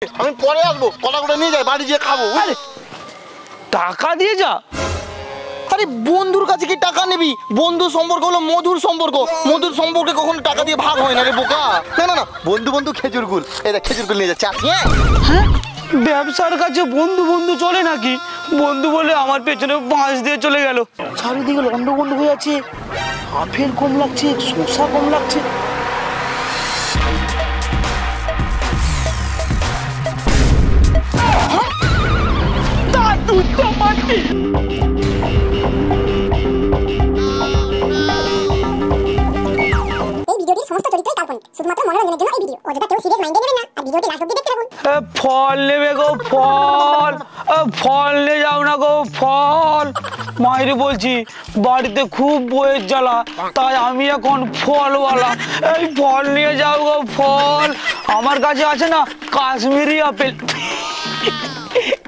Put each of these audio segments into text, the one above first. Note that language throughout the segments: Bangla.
আমি পরে আসবো, কটা করে নিয়ে যাই, বাড়ি গিয়ে খাবো। আরে টাকা দিয়ে যা। আরে বন্ধুর কাছে কি টাকা নিবি? বন্ধু সম্পর্ক হলো মধুর সম্পর্ক, মধুর সম্পর্কে কখনো টাকা দিয়ে ভাগ হয় না রে বোকা। না না না, বন্ধু বন্ধু খেজুর গুল, এই দেখ খেজুর গুল নিয়ে যাচ্ছে। হ্যাঁ, ব্যবসার কাছে বন্ধু বন্ধু চলে নাকি? বন্ধু বলে আমার পেছনে বাঁশ দিয়ে চলে গেল। চারিদিকে লন্ড বন্ধ হয়ে আছে, আপেল কম লাগছে, শসা কম লাগছে। দাদু টমাটি ফল নেবে গো, ফল ফল নিয়ে যাও না গো, ফল। মাইরে বলছি বাড়িতে খুব বইয়ের জ্বালা, তাই আমি এখন ফলওয়ালা। এই ফল নিয়ে যাও গো, ফল। আমার কাছে আছে না কাশ্মীরি আপেল।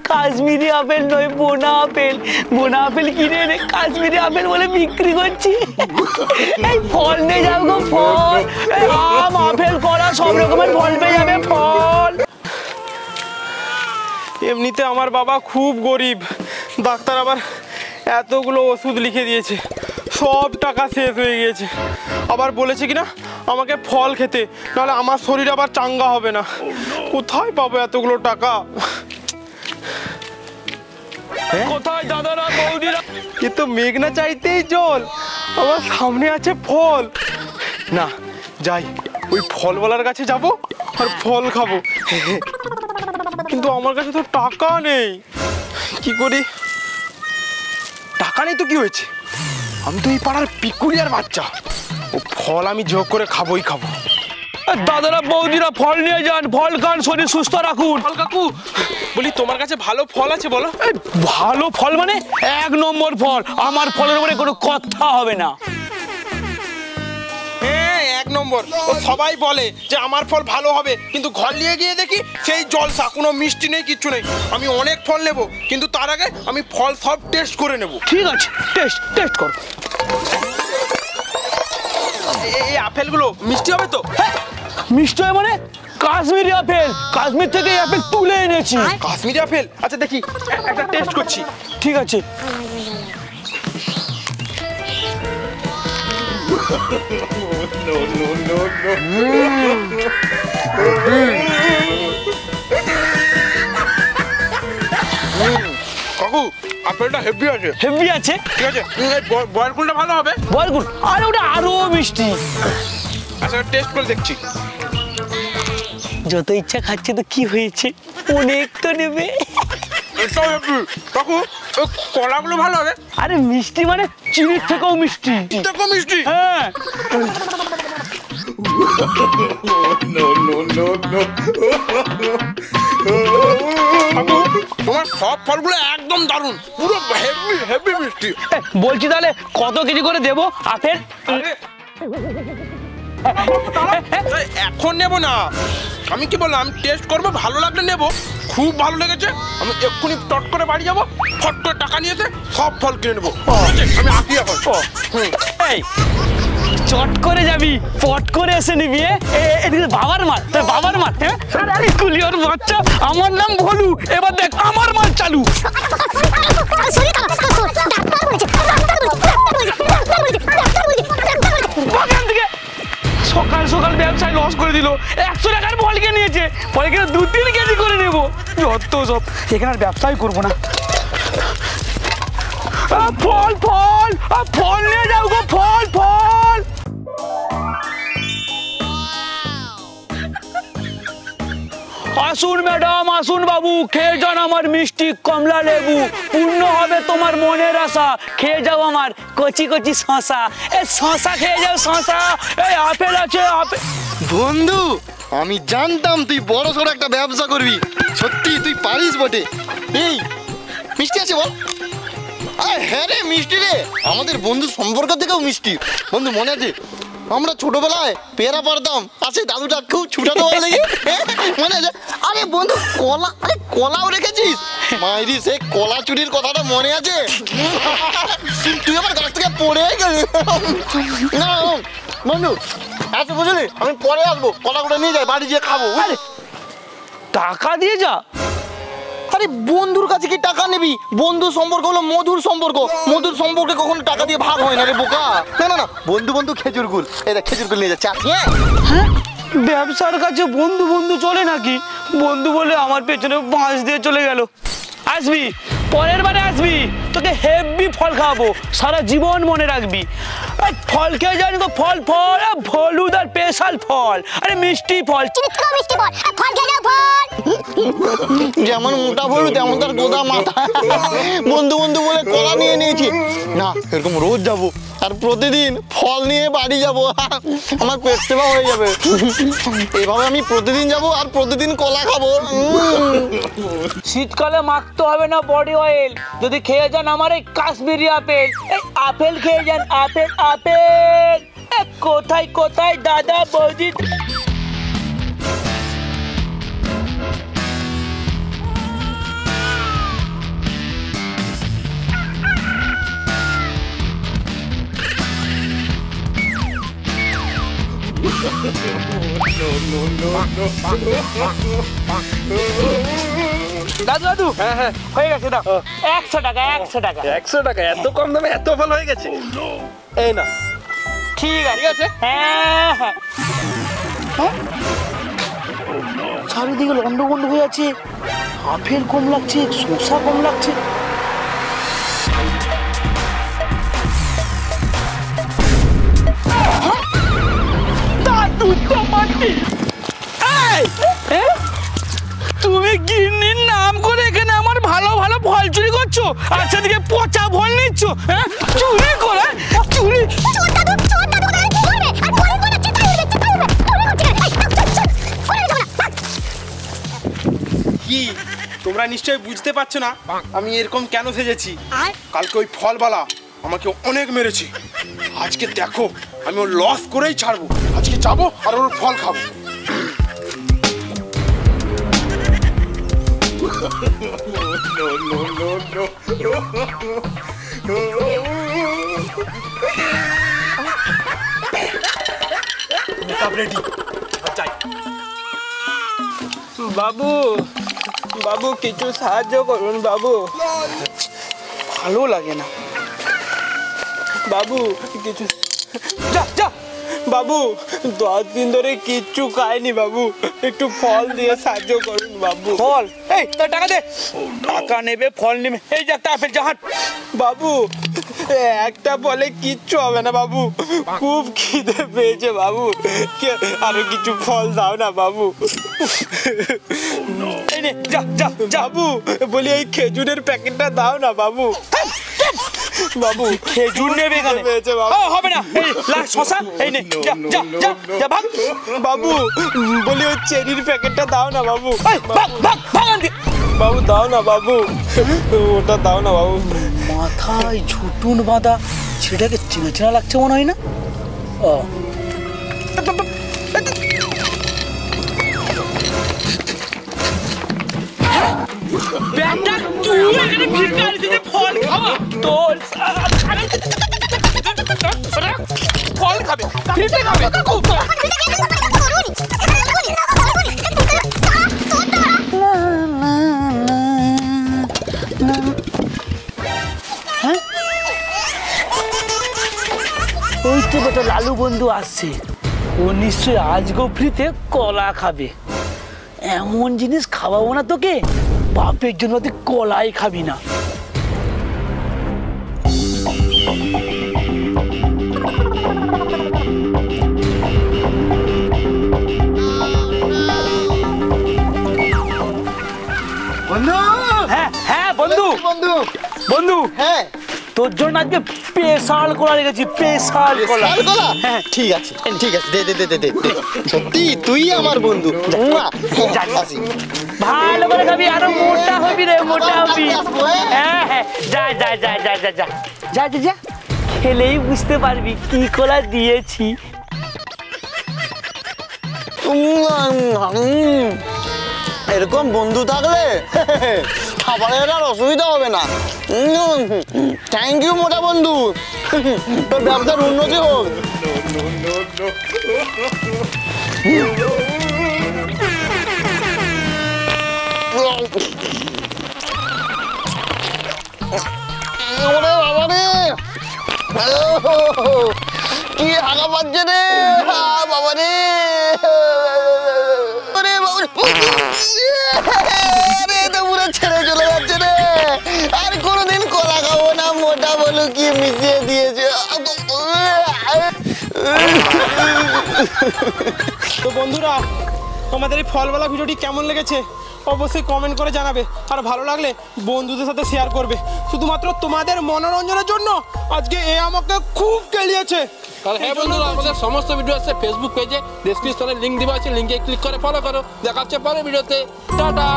কাশ্মীরি আপেল নয়, বোনা আপেল। বোনা আপেল কিনে এনে কাশ্মীরি আপেল বলে বিক্রি করছি। এই ফল নিয়ে যাও গো, ফল। আম, আপেল, কলা সব রকমের ফল পেয়ে যাবে, ফল। এমনিতে আমার বাবা খুব গরিব, ডাক্তার আবার এতগুলো ওষুধ লিখে দিয়েছে, সব টাকা শেষ হয়ে গিয়েছে। আবার বলেছে কিনা আমাকে ফল খেতে, নাহলে আমার শরীর আবার চাঙ্গা হবে না। কোথায় পাবো এতগুলো টাকা? কোথায় দাদারা বৌদিরা? এ তো মেঘ না চাইতেই জল, আমার সামনে আছে ফল। না যাই, ওই ফলওয়ালার কাছে যাব আর ফল খাবো। কিন্তু আমার কাছে তো টাকা নেই, কি করি? টাকা নেই তো কি হয়েছে, আমি তো এই পাড়ার পিকুলিয়ার বাচ্চা, ও ফল আমি যোগ করে খাবোই খাবো। দাদারা বৌদিরা ফল নিয়ে যান, ফল খান, শরীর সুস্থ রাখুন। ফল কাকু বলি, তোমার কাছে ভালো ফল আছে বলো? ভালো ফল মানে এক নম্বর ফল, আমার ফলের উপরে কোনো কথা হবে না। হ্যাঁ এক নম্বর, ও সবাই বলে যে আমার ফল ভালো হবে, কিন্তু ঘর নিয়ে গিয়ে দেখি সেই জলসা, কোনো মিষ্টি নেই, কিচ্ছু নেই। আমি অনেক ফল নেব, কিন্তু তার আগে আমি ফল সব টেস্ট করে নেব। ঠিক আছে, টেস্ট করো। এই আপেলগুলো মিষ্টি হবে তো? মিষ্টি হয় মানে? কাশ্মীরি আপেল, কাশ্মীর থেকে এই আপেল তুলে এনেছি। কাশ্মীরি আপেল? আচ্ছা দেখি, একটা টেস্ট করছি। ঠিক আছে। কাকু আপেলটা হেভি আছে। হেভি আছে? ঠিক আছে, বয়ারকুলটা ভালো হবে? বয়ারকুল? আরে ওটা আরো মিষ্টি। আচ্ছা টেস্ট করে দেখছি। যত ইচ্ছা খাচ্ছে তো কি হয়েছে, অনেক তো নেবে। কাকু কলাগুলো ভালো হবে? আরে মিষ্টি মানে চিনির থেকেও মিষ্টি। দেখো মিষ্টি। হ্যাঁ। তোমার সব ফলগুলো একদম দারুণ, পুরো হেভি হেভি মিষ্টি। বলছি তাহলে কত কেজি করে দেবো আপেল? এখন নেব না, আমি কি বললাম, আমি টেস্ট করবো, ভালো লাগলে নেব। খুব ভালো লেগেছে, আমি এক্ষুনি টট করে বাড়ি যাবো, ফট করে টাকা নিয়েছে সব ফল কিনে নেবো। আমি আসি এখন। এই চট করে যাবি, পট করে এসে নিবি। এদিকে বাবার মার, তোর বাবার মার। আরে কুলিয়ার বাচ্চা, আমার নাম ভলু, এবার দেখ আমার মার চালু। সকাল সকাল ব্যবসায় লস করে দিল, 100 টাকার ফল কিনে নিয়েছে, ফল কিনে 2-3 কেজি করে নেবো। যত সব, এখানে আর ব্যবসাই করবো না। ফল ফল ফল নিয়ে যাও গো, ফল ফল। আসুন ম্যাডাম, আসুন বাবু, খেয়ে যান আমার মিষ্টি কমলা লেবু, পূর্ণ হবে তোমার মনের আশা। খেয়ে যাও আমার কচি কচি শশা, এই শশা খেয়ে যাও, শশা। এই আপেল আছে, আপেল। বন্ধু আমি জানতাম তুই বড় সড়ো একটা ব্যবসা করবি, সত্যি তুই পারিস বটে। এই মিষ্টি আছে বল? আরে হ্যাঁ রে মিষ্টি রে, আমাদের বন্ধু সম্পর্ক থেকেও মিষ্টি। বন্ধু মনে আছে আমরা ছোটবেলায় পেয়ারা পারতাম, আছে দাদুটা খুব ছুটাতে বল দেখি, মনে আছে? আরে বন্ধু কলা, আরে কলাও রেখেছিস? মাইরি সে কলা চুরির কথাটা মনে আছে? তুই আমার গাছ থেকে পড়ে গেলি। না বন্ধু আচ্ছা বুঝলি, আমি পরে আসবো, কলাগুলো নিয়ে যাই, বাড়ি গিয়ে খাবো। টাকা দিয়ে যা। আরে বন্ধুর কাছে কি টাকা নিবি? বন্ধু সম্পর্ক হলো মধুর সম্পর্ক, মধুর সম্পর্কে কখনো টাকা দিয়ে ভাগ হয় না রে বোকা। না না না, বন্ধু বন্ধু খেজুর গুল, এই দেখ খেজুর গুল নিয়ে যাচ্ছে। হ্যাঁ, ব্যবসার কাছে বন্ধু বন্ধু চলে নাকি? বন্ধু বলে আমার পেছনে বাঁশ দিয়ে চলে গেল। আসবি, পরের বারে আসবি, তোকে হেভি ফল খাওয়াবো, সারা জীবন মনে রাখবি। ফল খেয়ে জানি তো, ফল ফল হলুদ আর স্পেশাল ফল, আরে মিষ্টি ফল, মিষ্টি ফল, ফল খেয়ে যাও ফল। যেমন মোটা ভরু তেমন তার গোদা মাথা। বন্ধু বন্ধু বলে কলা নিয়ে নিয়েছি না, এরকম রোজ যাব আর প্রতিদিন ফল নিয়ে বাড়ি যাব, আমার পেট সেবা হয়ে যাবে। এভাবে আমি প্রতিদিন যাব আর প্রতিদিন কলা খাবো। শীতকালে মাখতে হবে না বডি অয়েল, যদি খেয়ে যান আমার এই কাশ্মীরি আপেল, এই আপেল খেয়ে যান, আপেল আপেল। কোথায় কোথায় দাদা বৌদি? দাদু দাদু, হ্যাঁ হ্যাঁ হয়ে গেছে, দাও 100 টাকা, 100 টাকা। 100 টাকা? এত কম দামে এত ফল হয়ে গেছে? এই না, ঠিক আছে। হ্যাঁ হ্যাঁ, চারিদিকে লন্ড বন্ড হয়ে আছে, আপেল কম লাগছে, শসা কম লাগছে। দাদু তোমাকে, তুমি গিন্নির নাম করে এখানে আমার ভালো ভালো ফল চুরি করছো, আর সেদিকে পচা ফল নিচ্ছ। হ্যাঁ, চুরি করে, চুরি। কি তোমরা নিশ্চয়ই বুঝতে পারছো না আমি এরকম কেন সেজেছি? কালকে ওই ফলওয়ালা আমাকে অনেক মেরেছে, আজকে দেখো আমি ওর লস করেই ছাড়বো। আজকে যাবো আর ওর ফল খাবো। বাবু বাবু কিছু সাহায্য করুন বাবু, ভালো লাগে না বাবু কিছু। যা যা বাবু, 10 দিন ধরে কিচ্ছু খাইনি বাবু, একটু ফল দিয়ে সাহায্য করুন বাবু। ফল, এই তোর টাকা দে। টাকা নেবে, ফল নেবে, এই যে একটা আপেল, জাহাজ। বাবু একটা ফলে কিচ্ছু হবে না বাবু, খুব খিদে পেয়েছে বাবু, আরো কিছু ফল দাও না বাবু। এই নে, যা যা যা। বাবু বলি এই খেজুরের প্যাকেটটা দাও না বাবু। বাবু খেজুর নেবে এখানে? পেয়েছে বাবু। ও হবে না, এই লাস্ট শসা, এই নে, যা যা যা যা, ভাগ। বাবু বলি ওই চেরির প্যাকেটটা দাও না বাবু। এই ভাগ ভাগ ভাগ আনতে। বাবু দাও না বাবু, ওটা দাও না বাবু। মাথায় ঝুটুন বাঁধা ছেলেটাকে চেনা চেনা লাগছে মনে হয় না? ও ব্যাটা, তুই এখানে ভিখারি থেকে ফল খাওয়া, তোর ফল খাবে, ফিরতে খাবে। ওই তো বেটা লালু বন্ধু আসছে, ও নিশ্চয়ই আজকেও ফ্রিতে কলা খাবে। এমন জিনিস খাওয়াবো না তোকে, বাপের জন্য তুই কলাই খাবি না। বন্ধু, হ্যাঁ হ্যাঁ বন্ধু, বন্ধু বন্ধু, হ্যাঁ তোর জন্য আজকে স্পেশাল কলা রেখেছি, স্পেশাল কলা। লাল কলা? হ্যাঁ ঠিক আছে ঠিক আছে, দে দে দে দে দে। সত্যি তুই আমার বন্ধু। আসি। ভালো করে খাবি, আরো মোটা হবি রে, মোটা হবি। আসবো, হ্যাঁ? হ্যাঁ হ্যাঁ, যা যা যা যা যা যা যা যা যা, খেলেই বুঝতে পারবি কি কলা দিয়েছি। এরকম বন্ধু থাকলে খাবারের আর অসুবিধা হবে না। থ্যাংক ইউ মোটা বন্ধু, তোর ব্যবসার উন্নতি হোক। কি হাগা পাচ্ছে রে বাবা রে আরে বাবা রে তো পুরো ছেড়ে চলে যাচ্ছে রে আর কোনোদিন কলা খাবো না মোটা বলো কি মিশিয়ে দিয়েছে তো বন্ধুরা তোমাদের এই ফলওয়ালা ভিডিওটি কেমন লেগেছে অবশ্যই কমেন্ট করে জানাবে আর ভালো লাগলে বন্ধুদের সাথে শেয়ার করবে শুধুমাত্র তোমাদের মনোরঞ্জনের জন্য আজকে এ আমাকে খুব কেলিয়েছে আর হ্যাঁ বন্ধুরা আমাদের সমস্ত ভিডিও আছে ফেসবুক পেজে ডেসক্রিপশনে লিংক দেওয়া আছে লিংকে ক্লিক করে ফলো করো দেখা হচ্ছে পরের ভিডিওতে টাটা।